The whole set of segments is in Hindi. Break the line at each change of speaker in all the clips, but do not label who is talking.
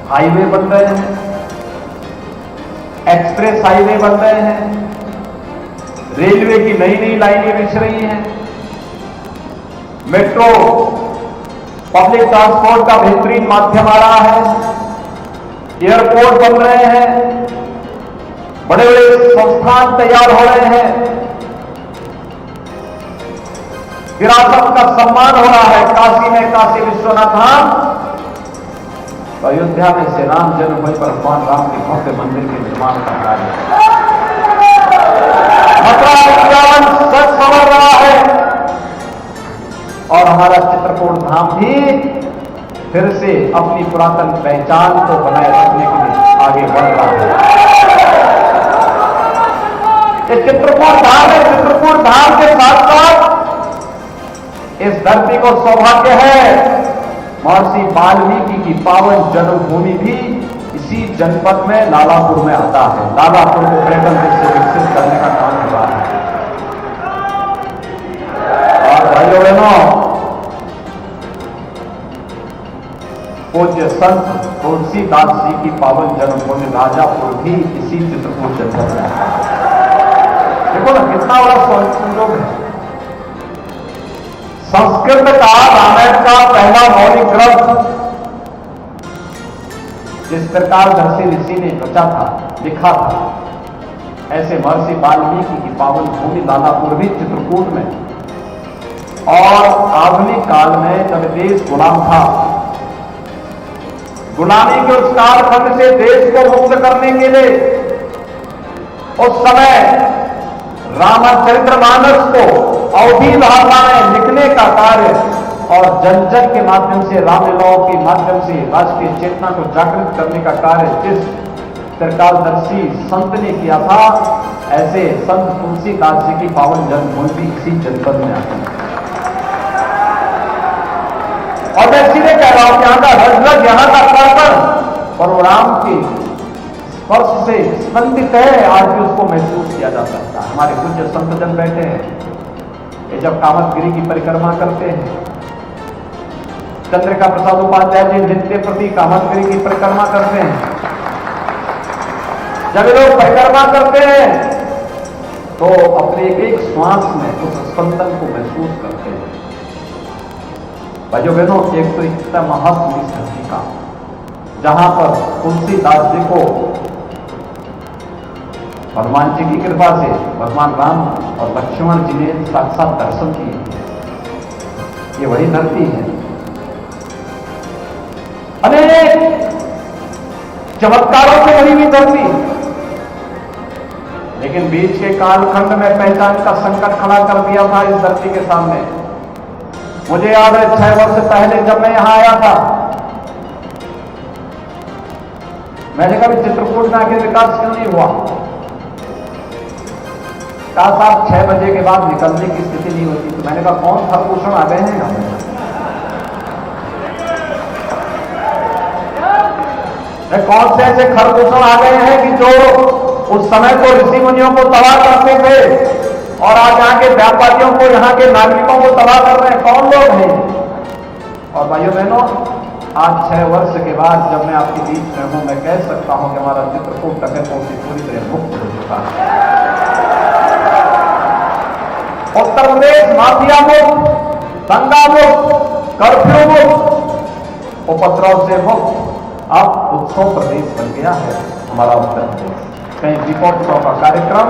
हाईवे बन रहे हैं, एक्सप्रेस हाईवे बन रहे हैं, रेलवे की नई नई लाइनें बिछ रही हैं, मेट्रो पब्लिक ट्रांसपोर्ट का बेहतरीन माध्यम आ रहा है, एयरपोर्ट बन रहे हैं, बड़े बड़े संस्थान तैयार हो रहे हैं, विरासत का सम्मान हो रहा है। काशी में काशी विश्वनाथ धाम, तो अयोध्या में श्री राम जन्मभूमि पर भगवान राम के भव्य मंदिर के निर्माण का कार्य, मथुरा वृंदावन सच संवर रहा है, और हमारा चित्रकूट धाम भी फिर से अपनी पुरातन पहचान को बनाए रखने के लिए आगे बढ़ रहा है। ये चित्रकूट धाम है। चित्रकूट धाम के साथ साथ इस धरती को सौभाग्य है, महर्षि वाल्मीकि की पावन जन्मभूमि भी इसी जनपद में लालापुर में आता है। लालापुर को पर्यटन से विकसित करने का काम हो रहा है। और भाइयों बहनों, पूज्य संत तुलसीदास जी की पावन जन्मभूमि राजापुर भी इसी चित्रकूट जनपद में आता है। देखो ना कितना बड़ा संयोग है। संस्कृत का रामायण का पहला मौलिक ग्रंथ जिस प्रकार दर्शी ऋषि ने रचा था, लिखा था, ऐसे महर्षि वाल्मीकि की पावन भूमि लालापुर भी चित्रकूट में। और आधुनिक काल में जब देश गुलाम था, गुलामी के उस कालखंड से देश को मुक्त करने के लिए उस समय रामचरितमानस को अवधी भाषा में लिखने का कार्य और जन जन के माध्यम से, रामलीलाओं के माध्यम से राष्ट्रीय चेतना को जागृत करने का कार्य जिस त्रिकालदर्शी संत ने किया था, ऐसे संत तुलसीदास जी की पावन जन्मभूमि इसी जनपद में आती है। और मैं सीधे कह रहा हूं कि यहां का रजरज, यहां का कर्पण और राम के स्पर्श से स्पंदित है। आज भी उसको महसूस किया जा सकता है। हमारे पूज्य संत जन बैठे हैं, ये जब कामतगिरी की परिक्रमा करते हैं, चंद्रिका प्रसाद उपाध्याय जी नित्य प्रति कामतगिरी की परिक्रमा करते हैं, जब लोग परिक्रमा करते हैं तो अपने एक एक श्वास में उस स्पंदन को महसूस करते हैं। भाइयों बहनों, एक तो इतना महत्व इस धरती का, जहां पर तुलसीदास जी को भगवान जी की कृपा से भगवान राम और लक्ष्मण जी ने साक्षात दर्शन किए। ये वही धरती है। अनेक चमत्कारों से भरी हुई धरती, लेकिन बीच के कालखंड में पहचान का संकट खड़ा कर दिया था इस धरती के सामने। मुझे याद है 6 वर्ष पहले जब मैं यहां आया था, मैंने कहा चित्रकूट में आगे विकास क्यों नहीं हुआ? कहा साहब 6 बजे के बाद निकलने की स्थिति नहीं होती। तो मैंने कहा कौन खरभूषण आ गए हैं यहां पर? कौन से ऐसे खरभूषण आ गए हैं कि जो उस समय को ऋषि मुनियों को तबाह करते थे और आज यहाँ के व्यापारियों को, यहाँ के नागरिकों को तबाह कर रहे हैं? कौन लोग हैं? और भाइयों बहनों, आज 6 वर्ष के बाद जब मैं आपके बीच में हूं, मैं कह सकता हूं कि हमारा चित्रकूट डकैतों से पूरी तरह मुक्त हो चुका है। उत्तर प्रदेश माफिया मुक्त, दंगा मुक्त, कर्फ्यू मुक्त, उपद्रव से मुक्त, अब उत्सव प्रदेश बन गया है हमारा उत्तर प्रदेश। कहीं दीपोत्सव का कार्यक्रम,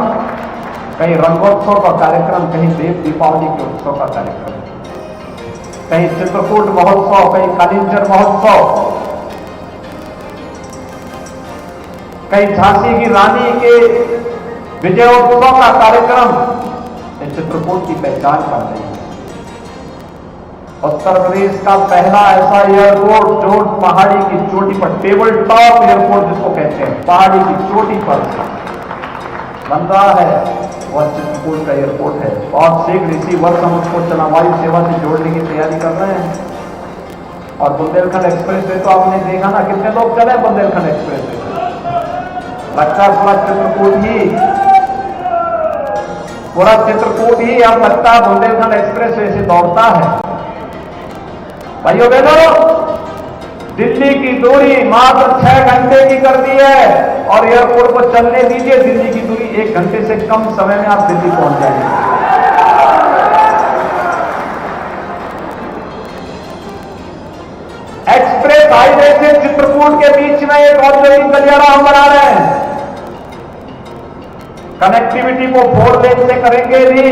कहीं रंगोत्सव का कार्यक्रम, कहीं देव दीपावली के उत्सव का कार्यक्रम, कहीं चित्रकूट महोत्सव, कहीं कालिंजर महोत्सव, कहीं झांसी की रानी के विजयोत्सव का कार्यक्रम। चित्रकूट की पहचान बन रही है। उत्तर प्रदेश का पहला ऐसा एयरपोर्ट जो पहाड़ी की चोटी पर, टेबल टॉप एयरपोर्ट जिसको कहते हैं, पहाड़ी की चोटी पर बन रहा है, वह चित्रकूट का एयरपोर्ट है। बहुत शीघ्र इसी वर्ष हम उसको चनावायु सेवा से जोड़ने की तैयारी कर रहे हैं। और बुंदेलखंड एक्सप्रेस वे तो आपने देखा ना, कितने लोग चले बुंदेलखंड एक्सप्रेस वे। लगता है पूरा चित्रकूट ही अब लगता है बुंदेलखंड एक्सप्रेस वे से दौड़ता है। भाइयों बहनों, दिल्ली की दूरी मात्र 6 घंटे की कर दी है और एयरपोर्ट को चलने दीजिए, दिल्ली की दूरी 1 घंटे से कम समय में आप दिल्ली पहुंच जाएंगे। एक्सप्रेस हाईवे से चित्रकूट के बीच में एक औद्योगिक गलियारा हम बना रहे हैं। कनेक्टिविटी को 4 लेन से करेंगे भी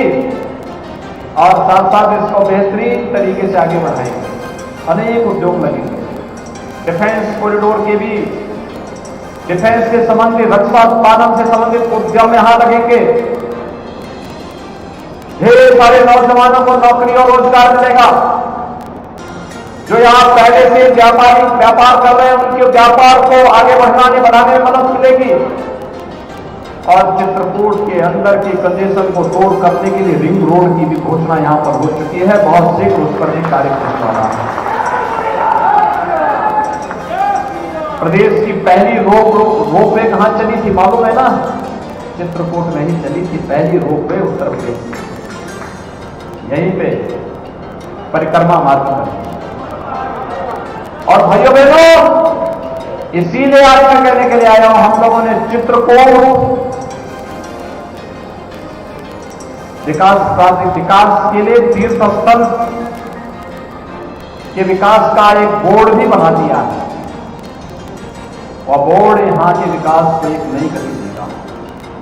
और साथ साथ इसको बेहतरीन तरीके से आगे बढ़ाएंगे। अनेक उद्योग लगेंगे, डिफेंस कॉरिडोर के भी, डिफेंस से संबंधित, रक्षा उत्पादन से संबंधित उद्यम यहां लगेंगे। ढेर सारे नौजवानों को नौकरी और रोजगार मिलेगा। जो यहां पहले से व्यापार कर रहे हैं उनके व्यापार को आगे बढ़ाने बढ़ाने में मदद मिलेगी और चित्रकूट के अंदर की कंजेशन को दूर करने के लिए रिंग रोड की भी घोषणा यहां पर हो चुकी है। बहुत शीघ्र उस पर भी कार्यक्रम हो रहा है। प्रदेश की पहली रोपवे कहां चली थी मालूम है ना? चित्रकूट में ही चली थी पहली रोपवे उत्तर प्रदेश में, यहीं पे परिक्रमा मार्ग पर। और भाइयों बहनों, इसीलिए आज मैं कहने के लिए आया हूं, हम लोगों ने चित्रकूट विकास के लिए तीर्थ स्थल के विकास का एक बोर्ड भी बना दिया है और बोर्ड यहां के विकास को एक नई गति देगा।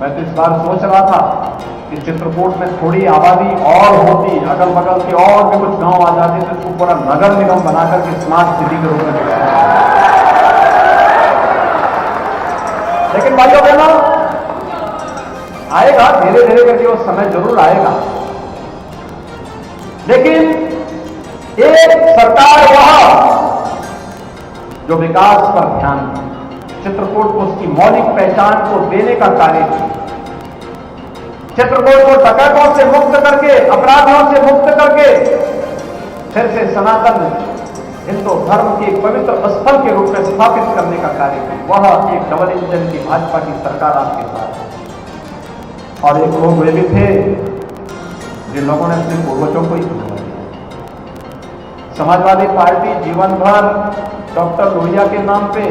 मैं तो इस बार सोच रहा था कि चित्रकूट में थोड़ी आबादी और होती, अगल बगल के और भी कुछ गांव आ जाते तो इसको पूरा नगर निगम बनाकर के स्मार्ट सिटी के रूप में दिखाया। लेकिन भाइयों बहनों, आएगा धीरे धीरे करके वो समय जरूर आएगा। लेकिन एक सरकार वह जो विकास पर ध्यान दे, चित्रकूट को उसकी मौलिक पहचान को देने का कार्य किया। चित्रकूट को डकैतों से मुक्त करके, अपराधियों से मुक्त करके फिर से सनातन हिंदू धर्म के एक पवित्र स्थल के रूप में स्थापित करने का कार्य किया। वह एक डबल इंजन की भाजपा की सरकार आपके साथ। और एक लोग वे भी थे जिन लोगों ने अपने पूर्वजों को ही भुला दिया। समाजवादी पार्टी जीवन भर डॉक्टर लोहिया के नाम पे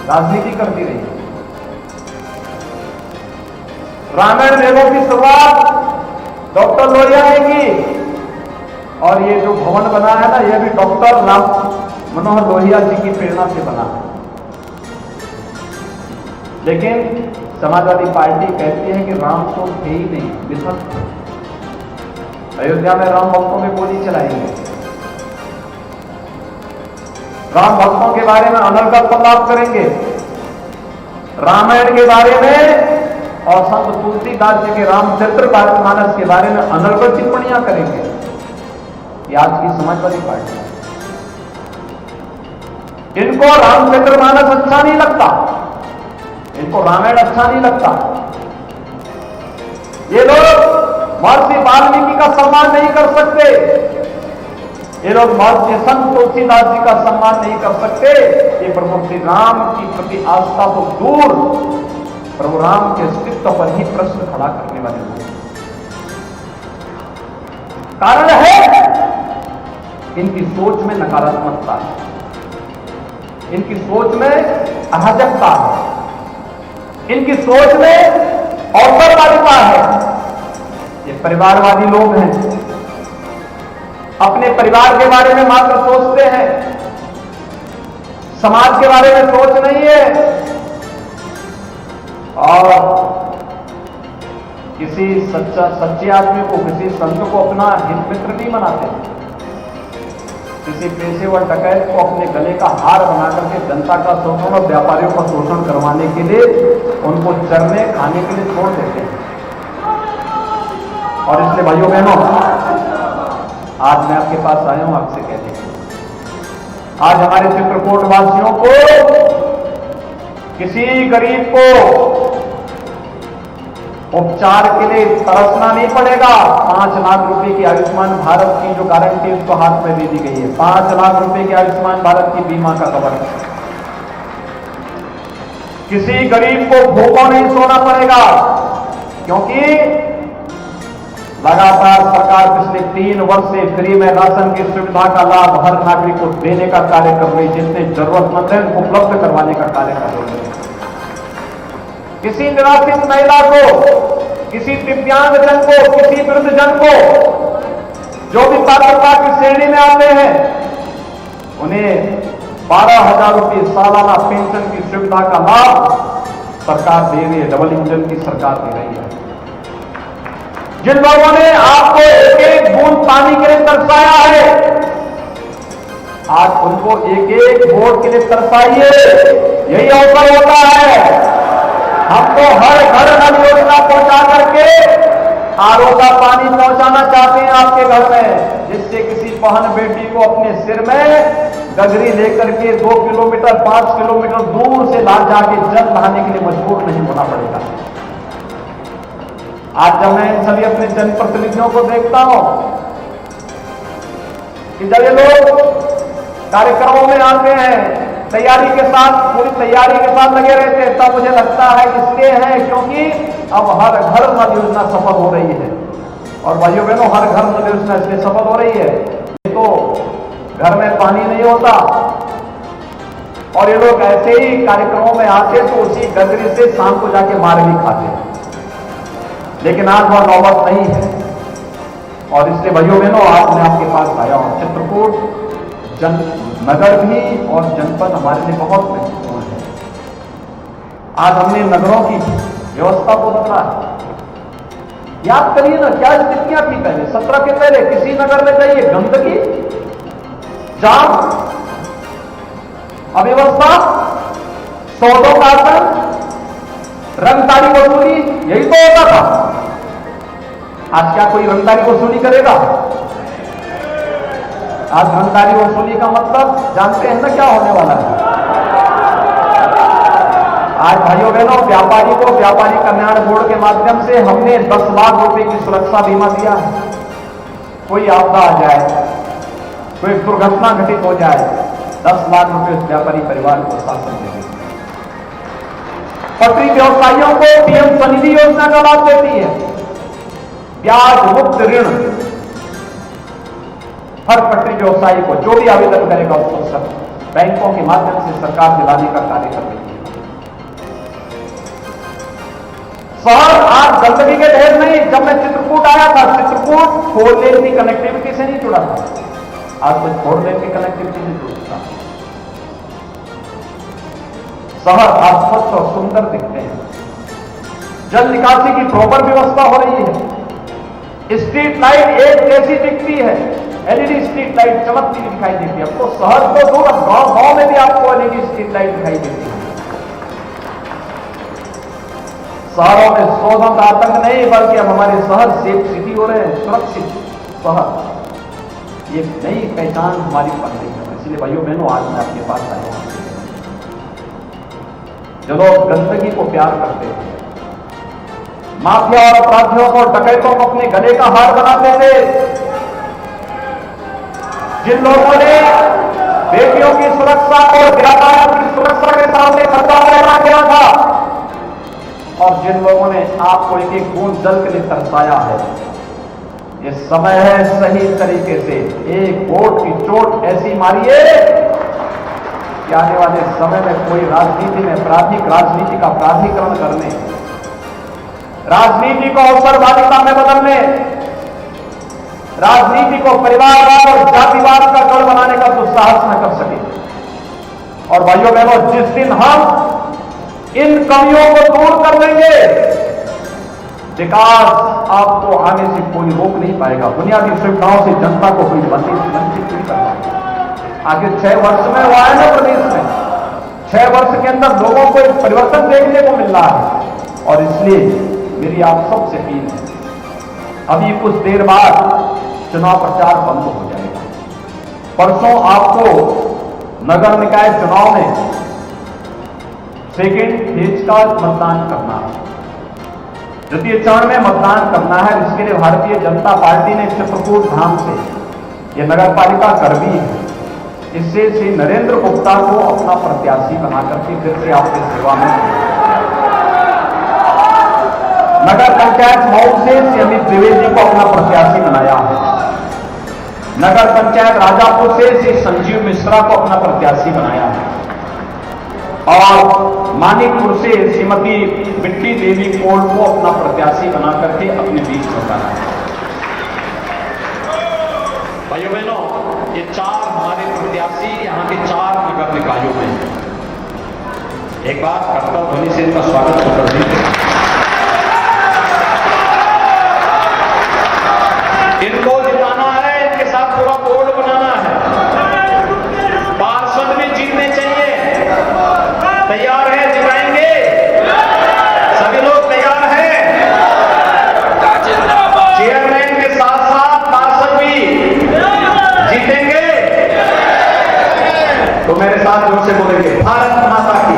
राजनीति करती रही। रामायण मेलों की शुरुआत डॉक्टर लोहिया ने की और ये जो भवन बना है ना, यह भी डॉक्टर राम मनोहर लोहिया जी की प्रेरणा से बना है। लेकिन समाजवादी पार्टी कहती है कि राम तो थे ही नहीं, विध्वंस। अयोध्या में राम भक्तों में गोली चलाएंगे, राम भक्तों के बारे में अनर्गल प्रलाप करेंगे, रामायण के बारे में और संत तुलसीदास जी के रामचरितमानस के बारे में अनर्गल टिप्पणियां करेंगे। ये आज की समाजवादी पार्टी। इनको रामचरितमानस अच्छा नहीं लगता, इनको रामायण अच्छा नहीं लगता। ये लोग महर्षि वाल्मीकि का सम्मान नहीं कर सकते, ये लोग महर्षि संत तुलसीदास जी का सम्मान नहीं कर सकते। ये प्रभु श्री राम की प्रति आस्था को दूर, प्रभु राम के अस्तित्व पर ही प्रश्न खड़ा करने वाले लोग। कारण है इनकी सोच में नकारात्मकता है, इनकी सोच में अराजकता है, इनकी सोच में अवसरवादिता है। ये परिवारवादी लोग हैं, अपने परिवार के बारे में मात्र सोचते हैं, समाज के बारे में सोच नहीं है और किसी सच्चे आदमी को, किसी संत को अपना हित मित्र नहीं बनाते। किसी पेशेवर डकैत को अपने गले का हार बनाकर के जनता का शोषण और व्यापारियों का शोषण करवाने के लिए उनको चरने खाने के लिए छोड़ देते हैं। और इसलिए भाइयों बहनों, आज मैं आपके पास आया हूं आपसे कहने के लिए, आज हमारे चित्रकूट वासियों को, किसी गरीब को उपचार के लिए तरसना नहीं पड़ेगा। 5 लाख रुपए की आयुष्मान भारत की जो गारंटी उसको हाथ में दे दी गई है। 5 लाख रुपए की आयुष्मान भारत की बीमा का कवर। किसी गरीब को भूखा नहीं सोना पड़ेगा, क्योंकि लगातार सरकार पिछले 3 वर्ष से फ्री में राशन की सुविधा का लाभ हर नागरिक को देने का कार्य कर रही है, जितने जरूरतमंद हैं उनको उपलब्ध करवाने का कार्य कर रही है। किसी निराश्रित महिला को, किसी दिव्यांगजन को, किसी वृद्धजन को, जो भी पात्रता की श्रेणी में आते हैं, उन्हें 12,000 रुपये सालाना पेंशन की सुविधा का लाभ सरकार दे रही है। डबल इंजन की सरकार दे रही है। जिन लोगों ने आपको एक एक बूंद पानी के लिए तरसाया है, आज उनको एक एक वोट के लिए तरसाइए। यही अवसर होता है। हम तो हर घर नल योजना पहुंचा करके आरओ का पानी पहुंचाना चाहते हैं आपके घर में, जिससे किसी बहन बेटी को अपने सिर में गगरी लेकर के 2 किलोमीटर 5 किलोमीटर दूर से ला जाके जल बहाने के लिए मजबूर नहीं होना पड़ेगा। आज जब मैं सभी अपने जनप्रतिनिधियों को देखता हूं कि जब ये लोग कार्यक्रमों में आते हैं, तैयारी के साथ, पूरी तैयारी के साथ लगे रहते हैं, तब मुझे लगता है इसलिए है क्योंकि अब हर घर नल योजना सफल हो रही है। और भाइयों बहनों, हर घर नल योजना इसलिए सफल हो रही है, तो घर में पानी नहीं होता और ये लोग ऐसे ही कार्यक्रमों में आते तो उसी गगरी से शाम को जाके मार भी खाते। लेकिन आज वह नौबत नहीं है और इसलिए भाइयों बहनों, आज मैं आपके पास आया हूं। चित्रकूट नगर भी और जनपद हमारे लिए बहुत महत्वपूर्ण है। आज हमने नगरों की व्यवस्था को बदला है। याद करिए ना, क्या स्थितियां थी पहले, 17 के पहले किसी नगर में जाइए, गंदगी, जाम, अव्यवस्था, सौदों का आतंक, रंगदारी वसूली, यही तो होता था। आज क्या कोई रंगदारी वसूली करेगा? आज रंगदारी वसूली का मतलब जानते हैं ना क्या होने वाला है? आज भाइयों बहनों, व्यापारी को व्यापारी कल्याण बोर्ड के माध्यम से हमने 10 लाख रुपए की सुरक्षा बीमा दिया है। कोई आपदा आ जाए, कोई दुर्घटना घटित हो जाए, 10 लाख रुपए उस व्यापारी परिवार को शासन देगी। पटरी व्यवसायियों को पीएम स्वनिधि योजना का लाभ देती है। ब्याज मुक्त ऋण हर पटरी व्यवसायी को जो भी आवेदन करेगा उसको बैंकों के माध्यम से सरकार दिलाने का कार्य कर रही है। शहर आज गंदगी के ढेर नहीं। जब मैं चित्रकूट आया था, चित्रकूट 4 लेन की कनेक्टिविटी से नहीं जुड़ा था, आज कुछ 4 लेन की कनेक्टिविटी से जुड़ा था। शहर आज स्वच्छ और सुंदर दिखते हैं। जल निकासी की प्रॉपर व्यवस्था हो रही है। स्ट्रीट लाइट एक जैसी दिखती है, एलईडी स्ट्रीट लाइट चमकती हुई दिखाई देती है। अब तो शहर को दूर, गांव में भी आपको एलईडी स्ट्रीट लाइट दिखाई देती है। शहरों में शोधन का आतंक नहीं, बल्कि अब हमारे शहर सेफ सिटी हो रहे हैं, सुरक्षित शहर। ये नई पहचान हमारी बन रही है। इसलिए भाइयों बहनों, आज मैं आपके पास आया हूं। जो लोग गंदगी को प्यार करते हैं, माफिया और अपराधियों को, डकैतों को अपने गले का हार बनाते थे, जिन लोगों ने बेटियों की सुरक्षा और व्यापारियों की सुरक्षा के सामने खतरा पैदा किया था, और जिन लोगों ने आपको एक एक बूंद जल के लिए तरसाया है, ये समय है सही तरीके से एक वोट की चोट ऐसी मारिए कि आने वाले समय में कोई राजनीति में आपराधिक राजनीति का प्राधिकरण करने, राजनीति को अवसरवादिता में बदलने, राजनीति को परिवारवाद और जातिवाद का गढ़ बनाने का दुस्साहस न कर सके। और भाइयों बहनों, जिस दिन हम इन कमियों को दूर कर देंगे, विकास आपको आने से कोई रोक नहीं पाएगा। बुनियादी सुविधाओं से जनता को कोई वंचित नहीं कर पाएगा। आखिर 6 वर्ष में हुआ है ना प्रदेश में, 6 वर्ष के अंदर लोगों को एक परिवर्तन देखने को मिल रहा है। और इसलिए मेरी आप सबसे अपील है, अभी कुछ देर बाद चुनाव प्रचार बंद हो जाएगा। परसों आपको नगर निकाय चुनाव में सेकेंड फेज का मतदान करना है, द्वितीय चरण में मतदान करना है। इसके लिए भारतीय जनता पार्टी ने चित्रकूट धाम से यह नगर पालिका कर भी है। इससे श्री नरेंद्र गुप्ता को अपना प्रत्याशी बना करके फिर से आपकी सेवा में नगर पंचायत मऊ से अमित द्विवेदी को अपना प्रत्याशी बनाया है। नगर पंचायत राजापुर से श्री संजीव मिश्रा को अपना प्रत्याशी बनाया है और मानिकपुर से श्रीमती बिट्टी देवी कोल को अपना प्रत्याशी बना करके अपने बीच में बनाया है। भाइयों बहनों, ये 4 हमारे प्रत्याशी यहां के 4 नगर निकायों में हैं। एक बार कर्तव्य ध्वनि से इनका स्वागत कर दीजिए। इनको जिताना है, इनके साथ पूरा बोर्ड बनाना है। पार्षद भी जीतने चाहिए। तैयार है? जिताएंगे? सभी लोग तैयार हैं? चेयरमैन के साथ साथ पार्षद भी जीतेंगे? तो मेरे साथ जोर से बोलेंगे, भारत माता की।